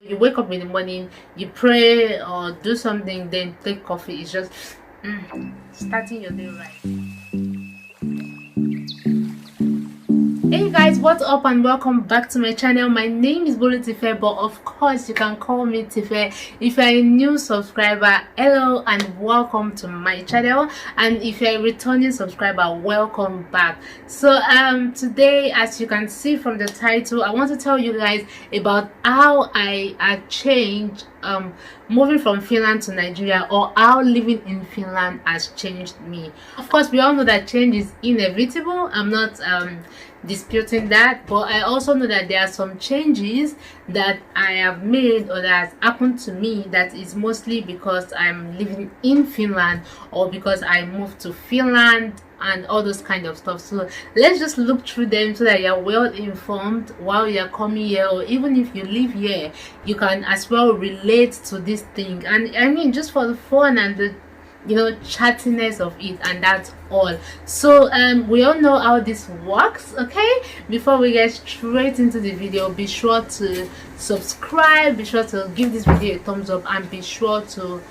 You wake up in the morning, you pray or do something, then take coffee. It's just starting your day right. Hey guys, what's up and welcome back to my channel. My name is Bolu Tife, but of course you can call me Tife. If you're a new subscriber, hello and welcome to my channel, and if you're a returning subscriber, welcome back. So today, as you can see from the title, I want to tell you guys about how I changed moving from Finland to Nigeria, or how living in Finland has changed me. Of course, we all know that change is inevitable. I'm not disputing that, but I also know that there are some changes that I have made or that has happened to me that is mostly because I'm living in Finland or because I moved to Finland and all those kind of stuff. So let's just look through them so that you're well informed while you're coming here, or even if you live here, you can as well relate to this thing. And I mean, just for the fun and the chattiness of it, and that's all. So we all know how this works. Okay, before we get straight into the video, be sure to subscribe, be sure to give this video a thumbs up, and be sure to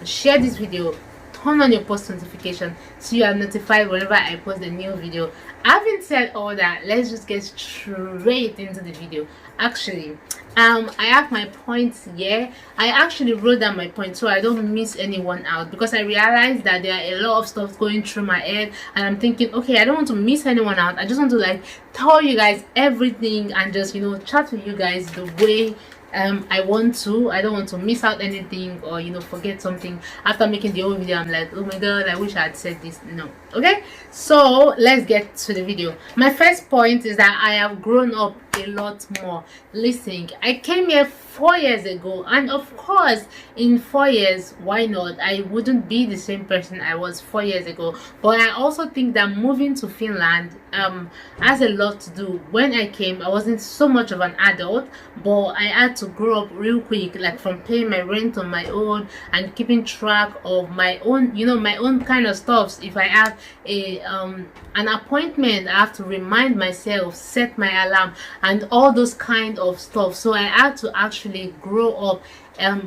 share this video. Turn on your post notification so you are notified whenever I post a new video. Having said all that, let's just get straight into the video. Actually, I have my points here. I actually wrote down my points so I don't miss anyone out, because I realized that there are a lot of stuff going through my head, and I'm thinking, okay, I don't want to miss anyone out. I just want to tell you guys everything and just chat with you guys the way I want to. I don't want to miss out anything or forget something after making the whole video. I'm like, oh my god, I wish I had said this. No. Okay, so let's get to the video. My first point is that I have grown up a lot more. Listen, I came here 4 years ago, and of course in 4 years, why not, I wouldn't be the same person I was 4 years ago. But I also think that moving to Finland has a lot to do. When I came, I wasn't so much of an adult, but I had to grow up real quick, like from paying my rent on my own and keeping track of my own my own kind of stuffs. If I have an appointment, I have to remind myself, set my alarm, and all those kind of stuff. So I had to actually grow up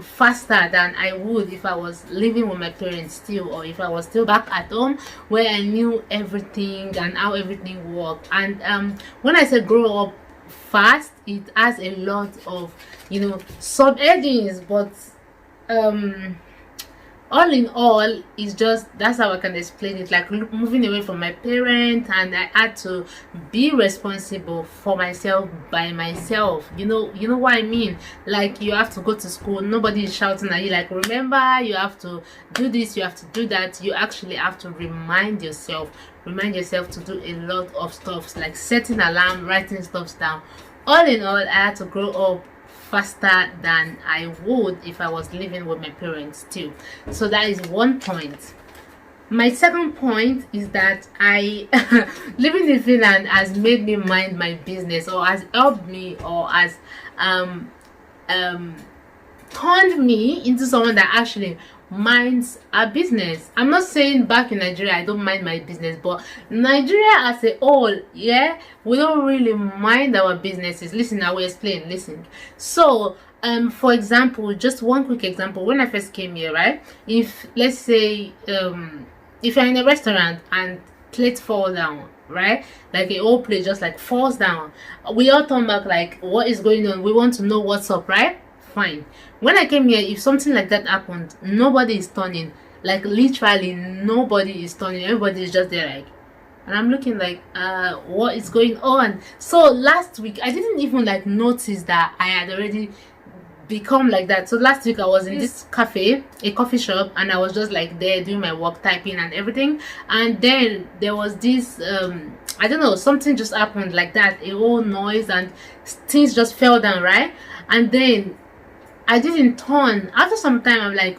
faster than I would if I was living with my parents still, or if I was still back at home where I knew everything and how everything worked. And when I say grow up fast, it has a lot of sub headings, but all in all, it's just, that's how I can explain it, like moving away from my parents, and I had to be responsible for myself by myself. You know what I mean? Like, you have to go to school, nobody is shouting at you like, remember, you have to do this, you have to do that. You actually have to remind yourself to do a lot of stuff, like setting alarm, writing stuff down. All in all, I had to grow up faster than I would if I was living with my parents still. So that is one point. My second point is that I living in Finland has made me mind my business, or has helped me, or has turned me into someone that actually minds a business. I'm not saying back in Nigeria I don't mind my business, but Nigeria as a whole, yeah, we don't really mind our businesses. Listen, I will explain. Listen. So for example, just one quick example. When I first came here, right, if let's say if you're in a restaurant and plates fall down, right, like a whole plate just like falls down, we all turn back like, what is going on? We want to know what's up, right? Fine. When I came here, if something like that happened, nobody is turning. Like, literally nobody is turning. Everybody is just there like, and I'm looking like, what is going on? So last week I didn't even notice that I had already become like that. So last week I was in this cafe, a coffee shop, and I was just like there doing my work, typing and everything, and then there was this I don't know, something just happened like that, a whole noise, and things just fell down, right? And then I didn't turn. After some time, I'm like,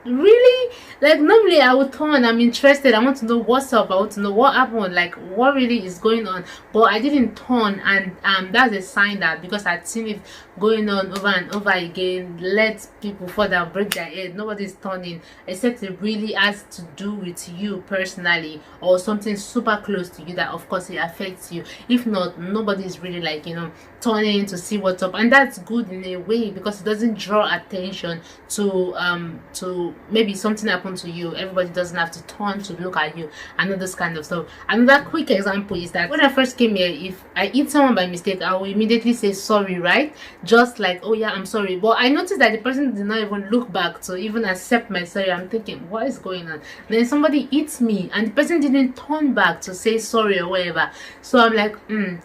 really? Like normally I would turn, I'm interested, I want to know what's up, I want to know what happened, like what really is going on. But I didn't turn, and that's a sign that because I'd seen it going on over and over again, let people further break their head, nobody's turning, except it really has to do with you personally or something super close to you that of course it affects you. If not, nobody's really like, you know, turning to see what's up. And that's good in a way because it doesn't draw attention to maybe something happened to you. Everybody doesn't have to turn to look at you and all this kind of stuff. Another quick example is that when I first came here, if I hit someone by mistake, I will immediately say sorry, right? Just like, oh yeah, I'm sorry. But I noticed that the person did not even look back to even accept my sorry. I'm thinking, what is going on? Then somebody hits me and the person didn't turn back to say sorry or whatever. So I'm like,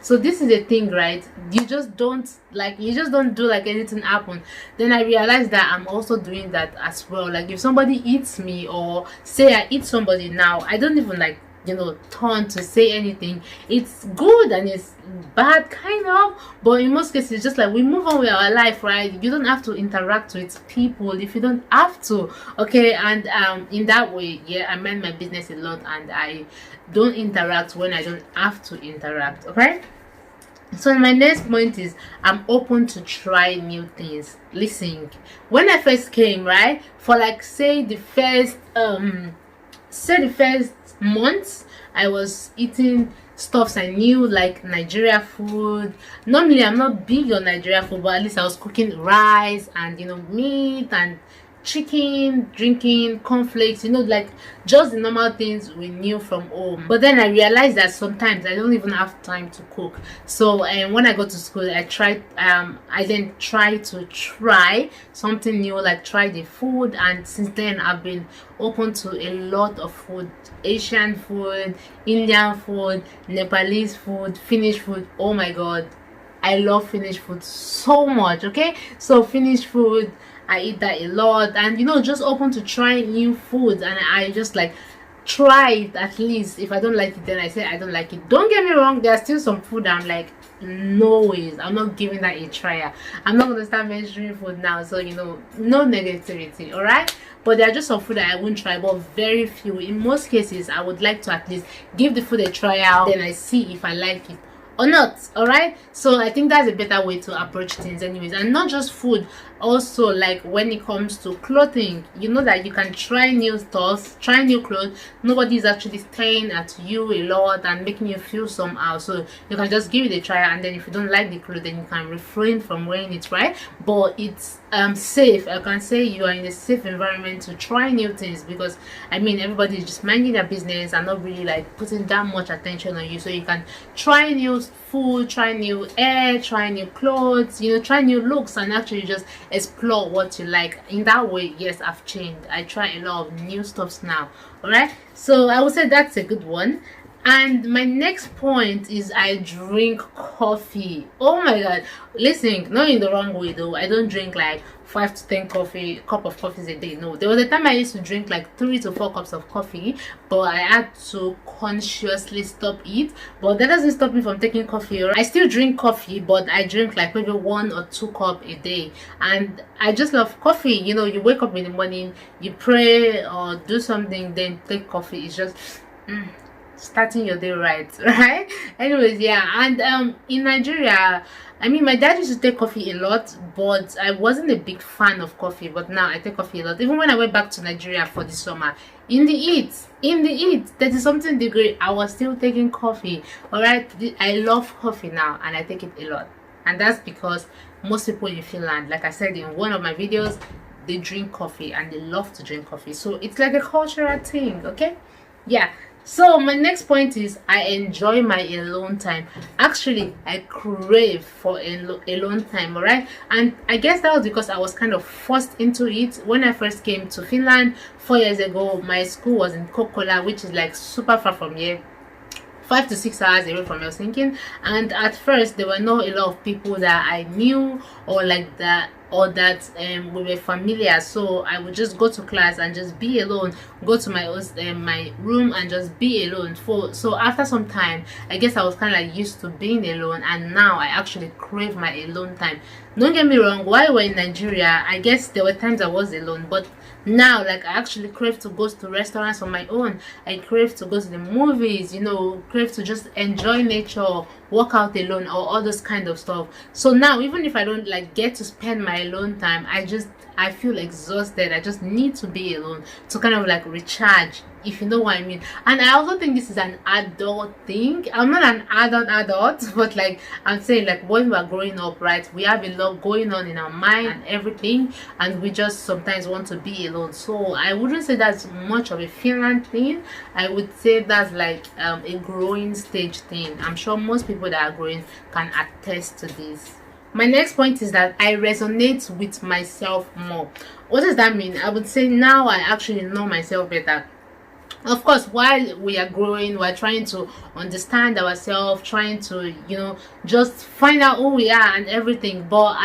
so this is a thing, right? You just don't do like anything happened. Then I realized that I'm also doing that as well. Like if somebody hits me, or say I hit somebody now, I don't even like, you know, turn to say anything. It's good and it's bad kind of, but in most cases it's just like we move on with our life, right? You don't have to interact with people if you don't have to, okay? And in that way, yeah, I mind my business a lot and I don't interact when I don't have to interact, okay? So my next point is I'm open to try new things. Listen, when I first came, right, for like say the first months, I was eating stuffs I knew, like Nigeria food. Normally I'm not big on Nigeria food, but at least I was cooking rice and, you know, meat and chicken, drinking cornflakes, you know, like just the normal things we knew from home. But then I realized that sometimes I don't even have time to cook. So when I go to school, I then try to try something new, like try the food. And since then I've been open to a lot of food: Asian food, Indian food, Nepalese food, Finnish food. Oh my god, I love Finnish food so much. Okay, so Finnish food, I eat that a lot. And you know, just open to try new foods, and I just like try it. At least if I don't like it, then I say I don't like it. Don't get me wrong, there's still some food I'm like, no ways, I'm not giving that a try. I'm not gonna start mentioning food now, so you know, no negativity, all right? But there are just some food that I won't try, but very few. In most cases I would like to at least give the food a try out, then I see if I like it or not. All right, so I think that's a better way to approach things anyways. And not just food, also like when it comes to clothing, you know that you can try new stuff, try new clothes. Nobody is actually staring at you a lot and making you feel somehow, so you can just give it a try. And then if you don't like the clothes, then you can refrain from wearing it, right? But it's safe. I can say you are in a safe environment to try new things, because I mean everybody is just minding their business and not really like putting that much attention on you. So you can try new food, try new hair, try new clothes, you know, try new looks, and actually just explore what you like. In that way, yes, I've changed. I try a lot of new stuffs now. All right, so I would say that's a good one. And my next point is I drink coffee. Oh my god, listen, not in the wrong way though. I don't drink like 5 to 10 cup of coffees a day. No, there was a time I used to drink like 3 to 4 cups of coffee, but I had to consciously stop it. But that doesn't stop me from taking coffee. I still drink coffee, but I drink like maybe 1 or 2 cups a day. And I just love coffee. You know, you wake up in the morning, you pray or do something, then take coffee. It's just starting your day right. Right, anyways, yeah. And in Nigeria, I mean, my dad used to take coffee a lot, but I wasn't a big fan of coffee. But now I take coffee a lot. Even when I went back to Nigeria for the summer, in the heat 30 something degree, I was still taking coffee. All right, I love coffee now and I take it a lot. And that's because most people in Finland, like I said in one of my videos, they drink coffee and they love to drink coffee. So it's like a cultural thing. Okay, yeah. So my next point is I enjoy my alone time. Actually, I crave for alone time, all right? And I guess that was because I was kind of forced into it. When I first came to Finland 4 years ago, my school was in Kokkola, which is like super far from here, 5 to 6 hours away from Helsinki. And at first there were not a lot of people that I knew or like that or that we were familiar. So I would just go to class and just be alone, go to my room and just be alone. So after some time, I guess I was kind of like used to being alone, and now I actually crave my alone time. Don't get me wrong, while we're in Nigeria, I guess there were times I was alone, but now, like, I actually crave to go to restaurants on my own. I crave to go to the movies, you know, crave to just enjoy nature, walk out alone, or all those kind of stuff. So now, even if I don't like get to spend my alone time, I feel exhausted. I just need to be alone to kind of like recharge, if you know what I mean. And I also think this is an adult thing. I'm not an adult, but like I'm saying, like when we're growing up, right, we have a lot going on in our mind and everything, and we just sometimes want to be alone. So I wouldn't say that's much of a Finland thing. I would say that's like a growing stage thing. I'm sure most people that are growing can attest to this. My next point is that I resonate with myself more. What does that mean? I would say now I actually know myself better. Of course, while we are growing, we're trying to understand ourselves, trying to, you know, just find out who we are and everything. But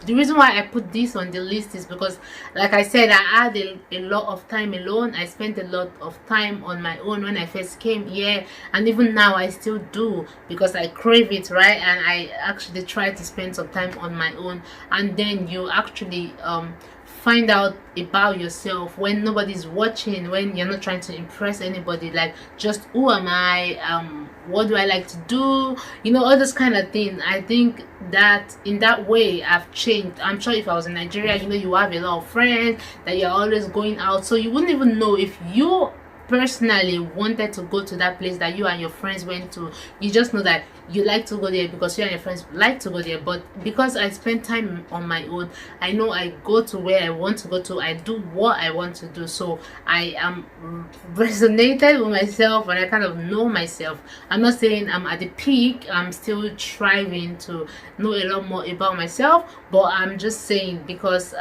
the reason why I put this on the list is because, like I said, I had a lot of time alone. I spent a lot of time on my own when I first came here, and even now I still do, because I crave it, right? And I actually try to spend some time on my own, and then you actually find out about yourself when nobody's watching, when you're not trying to impress anybody, like just who am I, what do I like to do, you know, all this kind of thing. I think that in that way I've changed. I'm sure if I was in Nigeria, you know, you have a lot of friends that you're always going out, so you wouldn't even know if you personally wanted to go to that place that you and your friends went to. You just know that you like to go there because you and your friends like to go there. But because I spend time on my own, I know I go to where I want to go to, I do what I want to do. So I am resonated with myself, and I kind of know myself. I'm not saying I'm at the peak, I'm still striving to know a lot more about myself, but I'm just saying because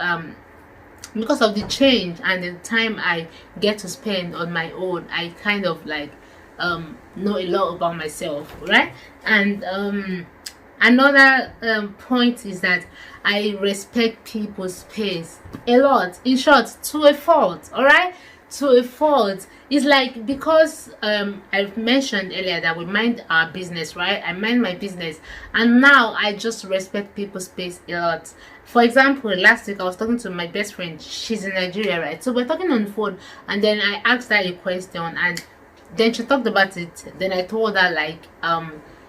of the change and the time I get to spend on my own, I kind of like know a lot about myself, right? And another point is that I respect people's space a lot. In short, to a fault, all right? To a fault. It's like, because I've mentioned earlier that we mind our business, right? I mind my business, and now I just respect people's space a lot. For example, last week I was talking to my best friend. She's in Nigeria, right? So we're talking on the phone, and then I asked her a question, and then she talked about it. Then I told her, like,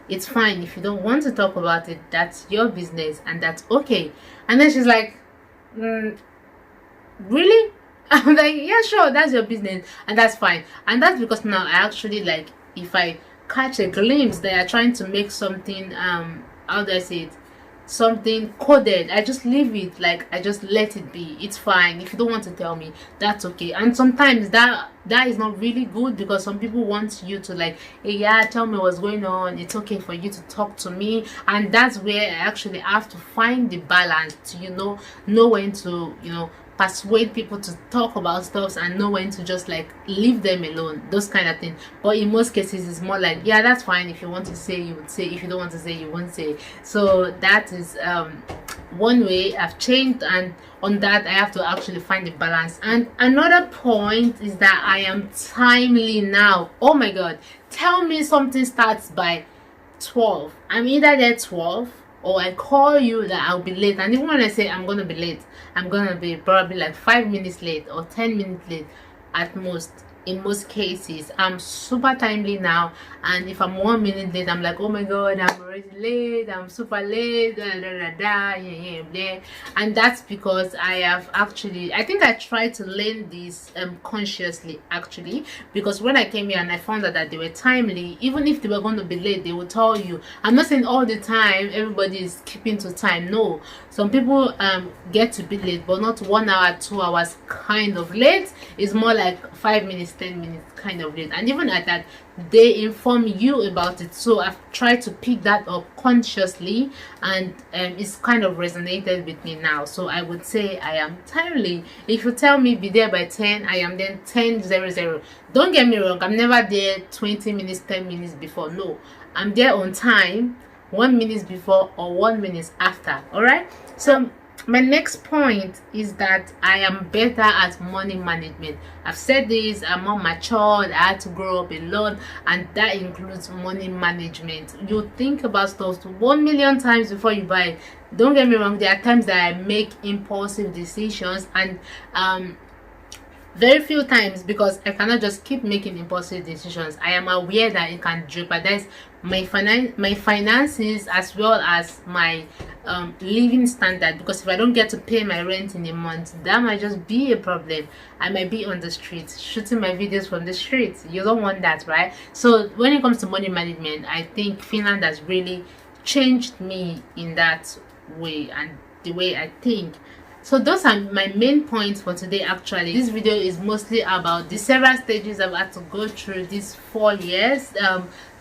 it's fine if you don't want to talk about it. That's your business, and that's okay. And then she's like, really? I'm like, yeah, sure, that's your business, and that's fine. And that's because now I actually, like, if I catch a glimpse that are trying to make something, how do I say it, something coded, I just leave it, like I just let it be. It's fine. If you don't want to tell me, that's okay. And sometimes that is not really good, because some people want you to, like, hey, yeah, tell me what's going on. It's okay for you to talk to me, and that's where I actually have to find the balance to, you know when to, you know, persuade people to talk about stuff, and know when to just like leave them alone, those kind of things. But in most cases it's more like, yeah, that's fine. If you want to say, you would say. If you don't want to say, you won't say. So that is one way I've changed, and on that I have to actually find the balance. And another point is that I am timely now. Oh my god, tell me something starts by 12, I'm either there 12, or I call you that I'll be late. And even when I say I'm gonna be late, I'm gonna be probably like 5 minutes late or 10 minutes late at most. In most cases, I'm super timely now, and if I'm 1 minute late, I'm like, oh my god, I'm already late, I'm super late, blah. And that's because I have actually, I think I tried to learn this consciously, actually, because when I came here and I found out that they were timely, even if they were going to be late, they would tell you. I'm not saying all the time everybody is keeping to time. No, some people get to be late, but not 1 hour, 2 hours kind of late. It's more like 5 minutes, 10 minutes kind of late. And even at that, they inform you about it. So I've tried to pick that up consciously, and it's kind of resonated with me now. So I would say I am timely. If you tell me be there by 10, I am then 10:00. Don't get me wrong, I'm never there 20 minutes, 10 minutes before. No, I'm there on time, 1 minute before or 1 minute after. All right. So My next point is that I am better at money management. I've said this, I'm more matured, I had to grow up alone, and that includes money management. You think about stuff 1 million times before you buy. Don't get me wrong, there are times that I make impulsive decisions, and very few times, because I cannot just keep making impulsive decisions. I am aware that it can jeopardize my finances, as well as my living standard, because if I don't get to pay my rent in a month, that might just be a problem. I might be on the streets shooting my videos from the streets. You don't want that, right? So when it comes to money management, I think Finland has really changed me in that way, and the way I think. So those are my main points for today. Actually, this video is mostly about the several stages I've had to go through these 4 years,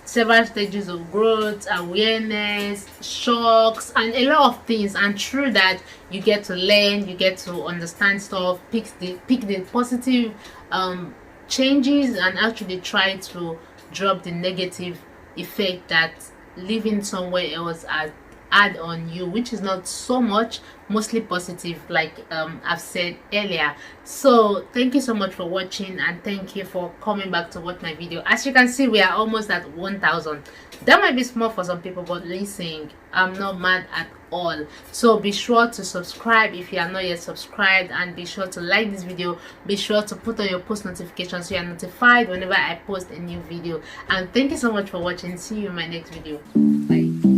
several stages of growth, awareness, shocks, and a lot of things. And through that, you get to learn, you get to understand stuff, pick the positive changes, and actually try to drop the negative effect that living somewhere else add on you, which is not so much, mostly positive, like I've said earlier. So thank you so much for watching, and thank you for coming back to watch my video. As you can see, we are almost at 1,000. That might be small for some people, but listen, I'm not mad at all. So be sure to subscribe if you are not yet subscribed, and be sure to like this video. Be sure to put on your post notifications so you are notified whenever I post a new video. And thank you so much for watching. See you in my next video. Bye.